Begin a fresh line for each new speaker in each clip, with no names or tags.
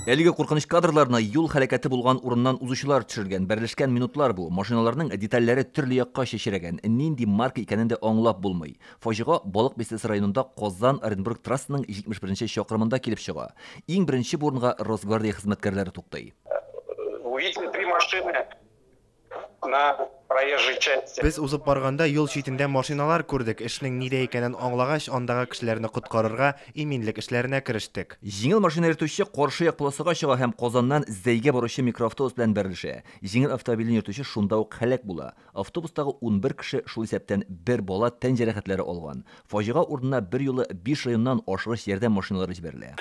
Әлеге куркыныч кадрларына юл хәрәкәте булган урыннан узучылар төшергән. Берләшкән минутлар бу. Машиналарның детальләре төрле якка чәчрәгән. Нинди марка икәнен дә аңлап булмый. Фаҗига Балык бистәсе районында Казан-Оренбург трассасының 71-нче чакрымында килеп чыга. Иң беренче бурынга Росгвардия хезмәткәрләре туктый.
Увидели 3 машины на проезжей части.
Без узып барганда юл читендә машиналар күрдек. Эшнең нидә икәнен аңлагач, андагы кешеләрне коткарырга, иминлек эшләренә керештек.
Җиңел машина йөртүче каршы як полосага чыга һәм Казаннан Зәйгә баручы микроавтобус белән бәрелешә. Җиңел автомобильне йөртүче шунда ук һәлак була. Автобустагы 11 кеше шул исәптән бер бала тән җәрәхәтләре алган. Фаҗига урынына бер юлы 5 районнан ашыгыч ярдәм машиналары җибәрелә.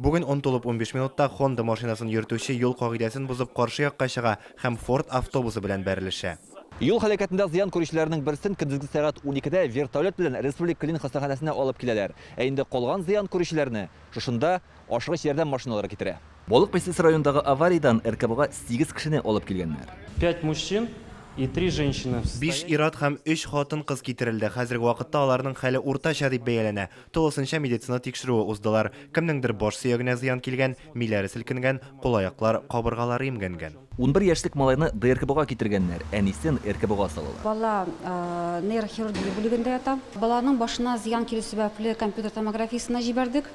Бүген 10:15 минутта Honda машинасын йөртүче юл кагыйдәсен бузып каршы якка чыга һәм Ford автобусы белән бәрелешә.
Юл хәрәкәтендә зыян күрүчеләрнең берсен көндезге сәгать 12-дә вертолет белән Республика клиник хастаханәсенә алып киләләр. Ә инде калган зыян күрүчеләрне шушында ашыгыч ярдәм машиналары китерә. Балык бистәсе районындагы авариядан РКБга 8 кешене алып килгәннәр.
5 мужчин и 3 женщины.
5 ир-ат һәм 3 хатын-кыз китерелде. Хәзерге вакытта аларның хәле уртача дип бәяләнә. Тулысынча медицина тикшерүе уздылар. Кемнеңдер баш сөягенә зыян килгән, миләре селкенгән, кул-аяклар, кабыргалары имгәнгән.
11 яшьлек малайны ДРКБга китергәннәр, әнисен РКБга салалар.
Бала нейрохирургия бүлегендә ята. Баланың башына зыян килү сәбәпле компьютер томографиясына җибәрдек.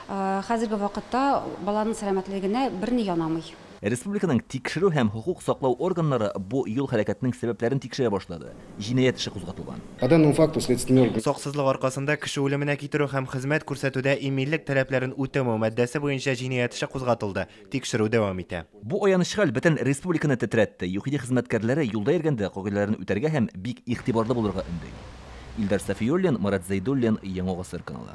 Хәзерге вакытта баланың сәламәтлегенә берни янамый.
Республиканың тикшерү һәм хукук саклау органнары бу юл хәрәкәтенең сәбәпләрен тикшерә башлады. Җинаять эше кузгатылган.
По данному факту следственный орган.
Саксызлык аркасында кеше үлеменә китерү һәм хезмәт күрсәтүдә иминлек таләпләрен үтәмәү маддәсе буенча җинаять эше кузгатылды. Тикшерү дәвам итә.
Бу аяныч хәл бөтен республиканы тетрәтте. ЮХИДИ хезмәткәрләре юлда йөргәндә кагыйдәләрне үтәргә һәм бик игътибарлы булырга өндәй. Илдар Сафиуллин, Марат Зайдуллин, Яңа Гасыр каналы.